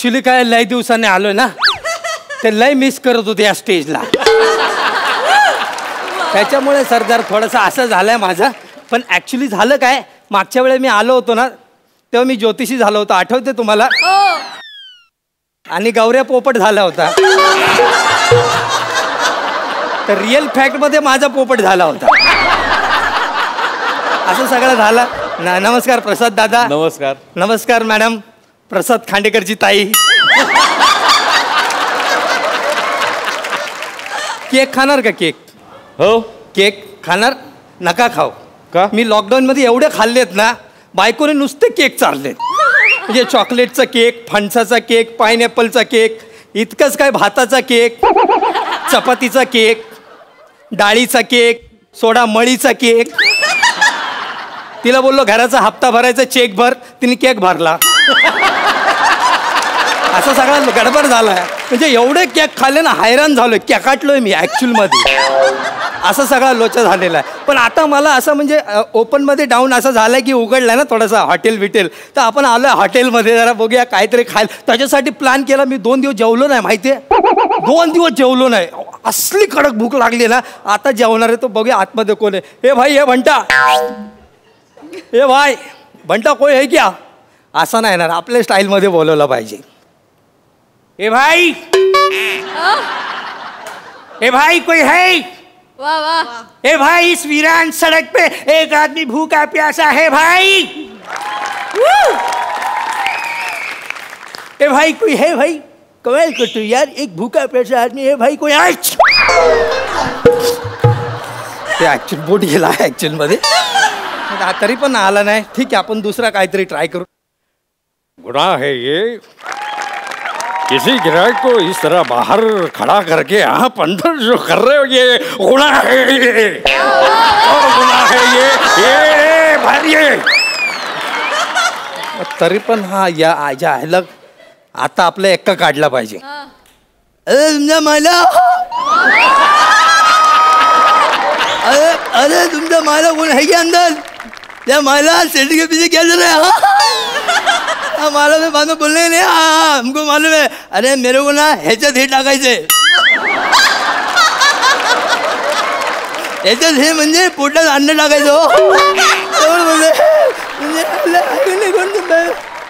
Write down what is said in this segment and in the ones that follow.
Actually काय लय दिवसांनी आलोय ना, ते लय मिस करत होते या स्टेजला. त्याच्यामुळे सरदार थोडंसं असं झालंय माझं. पण ऍक्च्युली झालं काय, मागच्या वेळेस मी आलो होतो ना तेव्हा मी ज्योतिषी झालो होतो, आठवते तुम्हाला? आणि गौऱ्या पोपट झाला होता. तर रिअल फॅक्ट मध्ये माझा पोपट झाला होता. असं सगळं झालं. नमस्कार प्रसाद दादा. नमस्कार. नमस्कार मॅडम. प्रसाद खांडेकरची ताई. केक खाणार का? केक? हो. केक खाणार? नका खाऊ. का? मी लॉकडाऊन मध्ये एवढे खाल्लेत ना, बायकोने नुसते केक चाललेत. म्हणजे चॉकलेटचा केक, फणसाचा केक, पाइनॲपलचा केक, इतकंच काय भाताचा केक, चपातीचा केक, डाळीचा केक, सोडा मळीचा केक. तिला बोललो घराचा हप्ता भरायचा चेक भर, तिने केक भरला. असं सगळा गडबड झालाय. म्हणजे एवढे केक खाल्ले ना, हैराण झालोय, केकाटलोय मी ऍक्च्युअल मध्ये. असं सगळा लोचा झालेला आहे. पण आता मला असं म्हणजे ओपन मध्ये डाऊन असं झालंय की उघडलंय ना थोडासा हॉटेल बिटेल, तर आपण आलोय हॉटेलमध्ये, जरा बघूया काहीतरी खायला. त्याच्यासाठी प्लॅन केला. मी 2 दिवस जेवलो नाही, माहितीये, 2 दिवस जेवलो नाही. असली कडक भूक लागली ना. आता जेवणार आहे तो, बघूया आतमध्ये कोण आहे. हे भाई, हे भंटा, हे भाई भंटा कोई है क्या? असं नाही येणार, आपल्या स्टाईलमध्ये बोलवलं पाहिजे. ए भाई, ए भाई कोई है? वाह वाह. ए भाई, इस वीरान सड़क पे एक आदमी भूखा प्यासा है भाई. ए भाई कोई है भाई? कमाल करतो यार, एक भूखा प्यासा आदमी है भाई कोई? ते ऍक्च्युअल बोट गेला ऍक्च्युअल मध्ये, तरी पण आला नाही. ठीक आहे, आपण दुसरा काहीतरी ट्राय करू. गुनाह है ये, किसी गिराक को इस तरह बाहर खड़ा करके आप अंदर जो कर रहे हो, ये गुनाह है, ये गुनाह है ये भरिए. तरी पण हा या आजा ह्याला आता आपला एक्का काढला पाहिजे. तुमचा मला, अरे तुमचा मला कोण है क्या अंदर? त्या मला सेट के पीछे क्या चल रहा है? हाँ मालूम है, बाद में बोलने नहीं. हाँ हमको मालूम है. अरे मेरे को ना ह्याच्यात हे टाकायचंय. ह्याच्यात हे म्हणजे पोटात अन्न टाकायचं.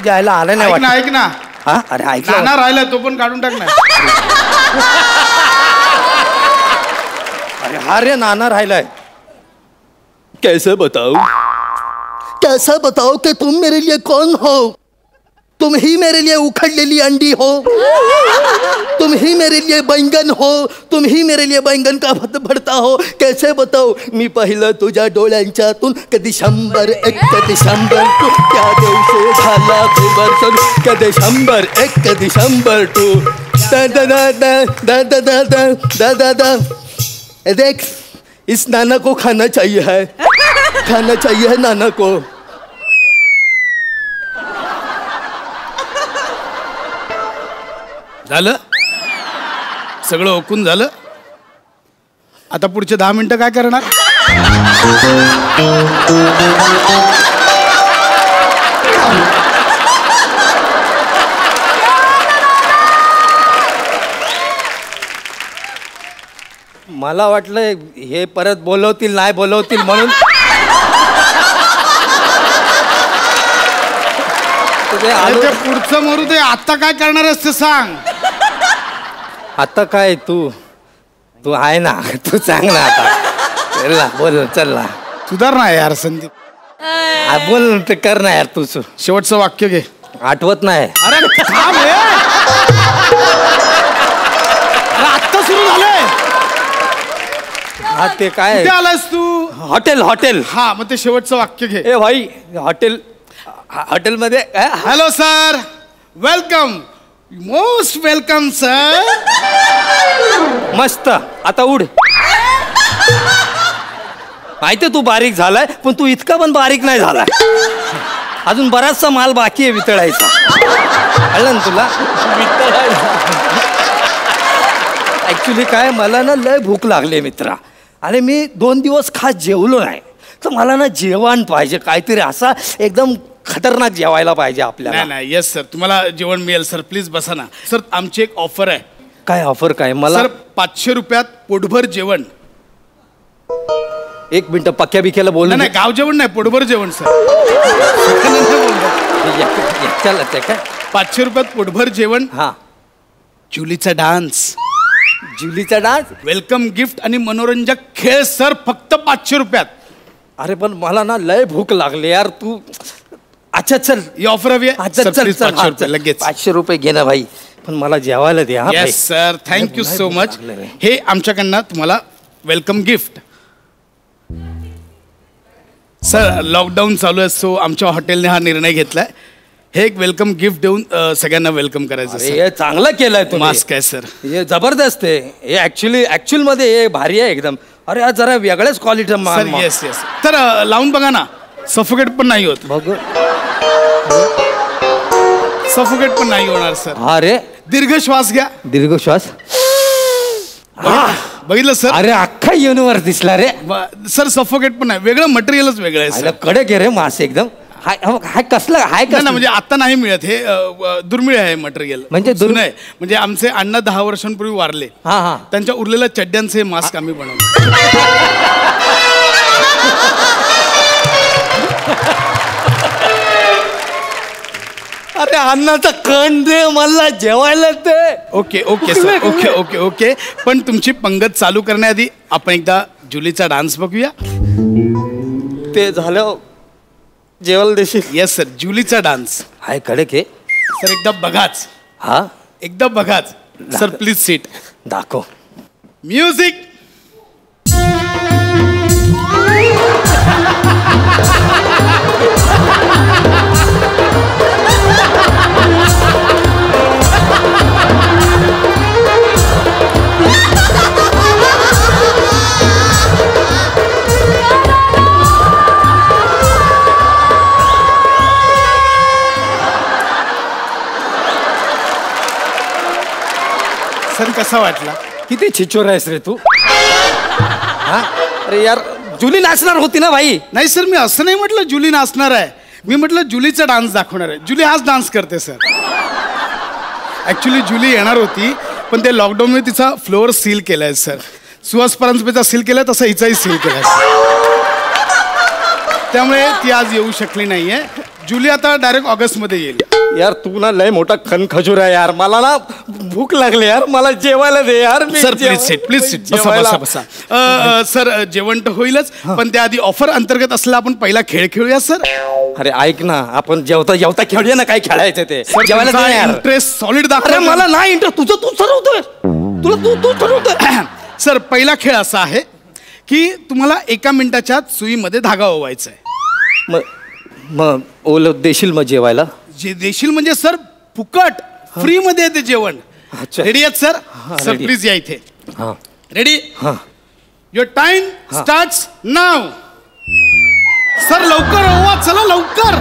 जायला आलं नाही वाटत. ऐक ना. हा अरे ऐकलं नाना राहिला तो पण काढून टाक ना. अरे हा रे नाना राहिलाय. कैसे बताओ, कैसा बताओ कि तुम मेरे लिए कौन हो? तुम ही मेरे लिए उखड़लेली अंडी हो, तुम ही मेरे लिए बैंगन हो, तुम ही मेरे लिए बैंगन का भरता हो. कैसे बताओ? मी पाहिलं तुझ्या डोळ्यांच्यातून कधी 101, कधी 102, त्या दिवशी झाला बेबरसून, कधी 101, कधी 102. दा दा दा दा दा दा दा दा दा. देख, इस नाना को खाना चाहिए है, खाना चाहिए है नाना को. झालं सगळं ओकून झालं. आता पुढचे 10 मिनिटं काय करणार? मला वाटलं हे परत बोलवतील नाही बोलवतील म्हणून. ते पुढचं मरू दे, आता काय करणार आहेस ते सांग. आता काय तू आहे ना, तू सांग ना आता. चल ना, बोल, चल ना. सुधार ना यार संदीप. बोल ते कर ना यार तू. शेवटचं वाक्य घे. आठवत नाही. अरे थांब हे. आत्ता सुरू झालंय. हा ते काय कुठे आलास तू? हॉटेल. हॉटेल. हा मग ते शेवटचं वाक्य घे. ए भाई, हॉटेलमध्ये. Hello sir, welcome, most welcome sir. मस्त. आता उड. माहितीये तू बारीक झालाय, पण तू इतका पण बारीक नाही झालाय. अजून बराचसा माल बाकी आहे वितळायचा. कळलं ना तुला? ऍक्च्युली काय, मला ना लय भूक लागली मित्रा, आणि मी 2 दिवस खास जेवलो नाही. तर मला ना जेवण पाहिजे काहीतरी असा एकदम खतरनाक जेवायला पाहिजे आपल्याला. नाही नाही, येस सर, तुम्हाला जेवण मिळेल सर. प्लीज बसा ना सर. आमची एक ऑफर आहे. काय ऑफर? काय मला? सर 500 रुपयात पोटभर जेवण. एक मिनिट, पक्क्या बिक्याला बोल. नाही, गाव जेवण नाही, पोटभर जेवण सर. 500 रुपयात पोटभर जेवण. हा, जुलीचा डान्स. जुलीचा डान्स, वेलकम गिफ्ट आणि मनोरंजक खेळ सर, फक्त 500 रुपयात. अरे पण मला ना लय भूक लागली यार. तू अच्छा चल, ही ऑफर हवी आहे. चल चल, 500 रुपये लगेच. 500 रुपये घे ना भाई, पण मला जेवायला दे. हा yes sir, thank you so much. हे आमच्याकडनं तुम्हाला वेलकम गिफ्ट. सर लॉकडाऊन चालू आहे, सो आमच्या हॉटेलने हा निर्णय घेतलाय. हे एक वेलकम गिफ्ट देऊन सगळ्यांना वेलकम करायचं. हे चांगलं केलंय तुम्ही. मास्क आहे सर, हे जबरदस्त आहे. हे ऍक्च्युअल मध्ये हे भारी आहे एकदम. अरे आज जरा वेगळ्याच क्वालिटी. Sir yes yes. तर लावून बघा ना, सफोकेट पण नाही होत. बघ, सफोकेट पण नाही होणार सर. अरे दीर्घ श्वास घ्या. दीर्घ श्वास. बघितलं सर? अरे अख्खा युनिवर्स दिसला रे सर. सफोकेट पण नाही, वेगळं मटेरियलच वेगळं आहे सर. कडक आहे रे मास एकदम. हाय कसलं हाय ना, म्हणजे आता नाही मिळत हे. दुर्मिळ आहे मटेरियल. म्हणजे नाही, म्हणजे आमचे अण्णा 10 वर्षांपूर्वी वारले. हा, त्यांच्या उरलेल्या चड्ड्यांचे मास्क आम्ही बनवले. अरे अन्नाचा कण दे मला जेवायला ते. Okay okay sir, okay okay okay. पण तुमची पंगत चालू करण्याआधी आपण एकदा जुलीचा डान्स बघूया. ते झालं जेवायला देशील? येस सर, जुलीचा डान्स. हाय कडक आहे सर, एकदा बघाच. हा, एकदा बघाच सर. Please sit. दाखव. म्युझिक. सर कसा वाटला? किती छिचोर आहेस रे तू. हा, अरे यार जुली नाचणार होती ना भाई. नाही सर, मी असं नाही म्हटलं जुली नाचणार आहे. मी म्हटलं जुलीचा डान्स दाखवणार आहे. जुली हाच डान्स करते सर. ऍक्च्युली जुली येणार होती, पण ते लॉकडाऊनमध्ये तिचा फ्लोअर सील केलाय सर. सुहास परांजपेचा सील केलाय तसा हिचाही सील केलाय सर. त्यामुळे ती आज येऊ शकली नाहीये. जुली आता डायरेक्ट ऑगस्टमध्ये येईल. यार तू ना लय मोठा खनखजूर आहे यार. मला ना भूक लागली यार, मला जेवायला दे यार. Sir please seat, please seat. बसा बसा. सर जेवण तर होईलच, पण त्याआधी ऑफर अंतर्गत असला आपण पहिला खेळ खेळूया सर. अरे ऐक ना, आपण जेवता जेवता खेळूया ना. काय खेळायचं ते जेवायला दे यार. इंटरेस्ट सॉलिड अरे दाखव. मला नाही इंटरेस्ट. तुझं तू ठरवतोय. तुला तू ठरवतोय. सर पहिला खेळ असा आहे की तुम्हाला 1 मिनिटाच्या आत सुईमध्ये धागा ओवायचा आहे. मग ओल देशील मग जेवायला? जे देशील म्हणजे सर फुकट, फ्री मध्ये येते जेवण. अच्छा. रेडी आहेत सर? Sir ready. प्लीज या इथे. हा रेडी? हा. Your time starts now. Sir लवकर ओवा, चला लवकर.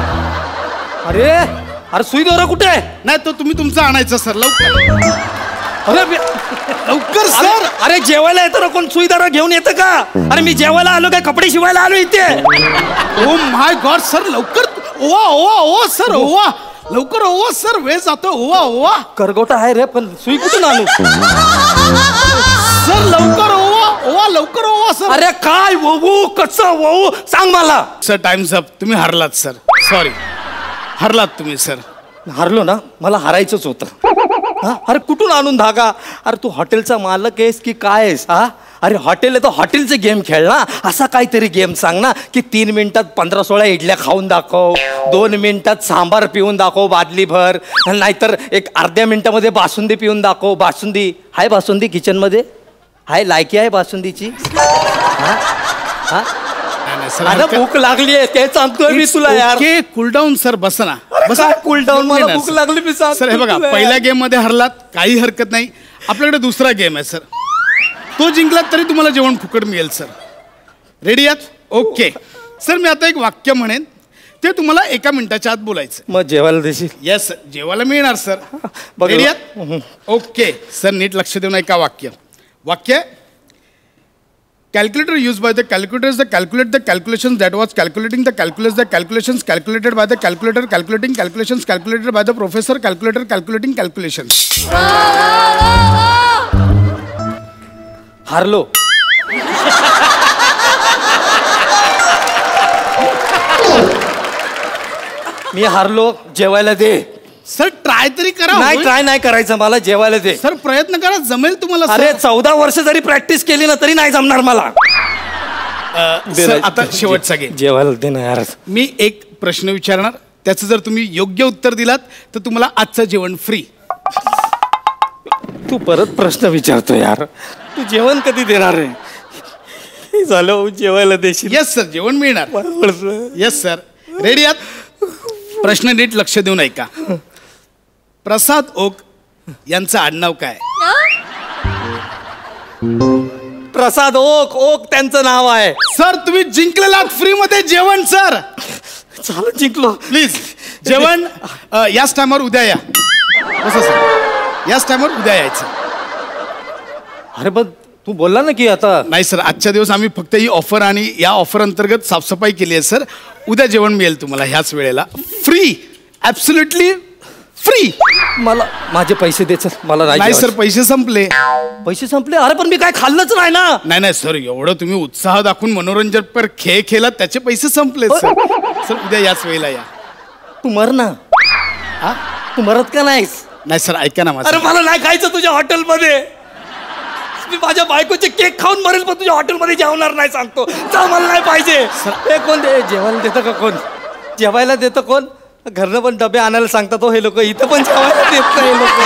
अरे अरे सुई दोरा कुठे आहे? नाही तो तुम्ही तुमचा आणायचा सर. लवकर अरे लवकर सर. अरे जेवायला येतं ना कोण? सुईदारा घेऊन येतं का? अरे मी जेवायला आलो काय? कपडे शिवायला आलो इथे. ओ माय गॉड सर, लवकर ओवा ओवा ओवा सर. ओवा लवकर ओवा सर, वेळ जातो. ओवा ओवा. करगोटा आहे रे, पण सुई कुठून आणू? सर लवकर ओवा ओवा, लवकर ओवा सर. अरे काय वळू, कसं वळू सांग मला. Sir times up. तुम्ही हरलात सर. सॉरी, हरलात तुम्ही सर. हारलो ना, मला हारायचंच होतं. हा, अरे कुठून आणून धागा? अरे तू हॉटेलचा मालक आहेस की काय आहेस? हा, अरे हॉटेल आहे तर हॉटेलचे गेम खेळ ना. असा काहीतरी गेम सांग ना की 3 मिनिटात 15-16 इडल्या खाऊन दाखव, 2 मिनिटात सांबार पिऊन दाखव बादलीभर, नाहीतर एक अर्ध्या मिनिटामध्ये बासुंदी पिऊन दाखव. बासुंदी हाय? बासुंदी किचनमध्ये हाय? लायकी आहे बासुंदीची? हा हा. अरे भूक लागली आहे ते सांगतोय मी तुला यार. Okay cool down sir. बस ना. बसा कूल डाऊन. मला भूक लागली मी सांगतो. सर हे बघा, पहिल्या गेम मध्ये हरलात, काही हरकत नाही. आपल्याकडे दुसरा गेम आहे सर. तो जिंकलात तरी तुम्हाला जेवण फुकट मिळेल सर. रेडी आहात? ओके सर, मी आता एक वाक्य म्हणेन, ते तुम्हाला 1 मिनिटाच्या आत बोलायचं. मग जेवायला देशील? येस, जेवायला मिळणार सर. रेडी आहात? ओके सर, नीट लक्ष देऊन ऐका वाक्य. वाक्य Calculator used by the calculators that calculate the calculations that was calculating the calculus, the calculations calculated by the calculator, calculating calculations calculated by the professor, calculator calculating calculations. हारलो. मी हारलो. जेवायला दे. Sir try तरी करा. नाही try नाही करायचं मला. जेवायला दे. सर प्रयत्न करा, जमेल तुम्हाला. अरे 14 वर्ष जरी प्रॅक्टिस केली ना तरी नाही जमणार मला. सर आता शेवटचा गेम. जेवायला दे ना यार. मी एक प्रश्न विचारणार, त्याचं जर तुम्ही योग्य उत्तर दिलात तर तुम्हाला आजचं जेवण फ्री. तू परत प्रश्न विचारतो यार. तू जेवण कधी देणार आहे? झालं जेवायला देशील. येस सर, जेवण मिळणार. Yes sir. रेडी आहात? प्रश्न नीट लक्ष देऊन ऐका. प्रसाद ओक यांचं आडनाव काय? प्रसाद ओक. ओक त्यांचं नाव आहे. सर तुम्ही जिंकलेलात फ्री मध्ये जेवण. सर चालू जिंकलो. प्लीज जेवण याच टायमावर उद्या या. कसं सर? याच टायमावर उद्या यायचं. अरे पण तू बोलला ना की आता. नाही सर, आजच्या दिवस आम्ही फक्त ही ऑफर आणि या ऑफर अंतर्गत साफसफाई केली आहे सर. उद्या जेवण मिळेल तुम्हाला ह्याच वेळेला फ्री. Absolutely free. मला माझे पैसे द्यायचं. मला नाही सर, पैसे संपले. पैसे संपले? अरे पण मी काय खाल्लंच नाही ना. नाही नाही सर, एवढं तुम्ही उत्साह दाखवून मनोरंजन पर खेळ खेळला, त्याचे पैसे संपले सर. सर उद्या याच वेळेला या. तू मर ना. हा? तू मरत का नाहीस? नाही सर, ऐका ना माझं. अरे मला नाही खायचं तुझ्या हॉटेलमध्ये. मी माझ्या बायकोचे केक खाऊन मरेल पण तुझ्या हॉटेलमध्ये जेवणार नाही सांगतो. जा, मला नाही पाहिजे. हे कोण जेवायला देतं का? कोण जेवायला देतं? कोण? घरनं पण डबे आणायला सांगतात हे लोक. इथं पण जेवायला देत नाही लोक.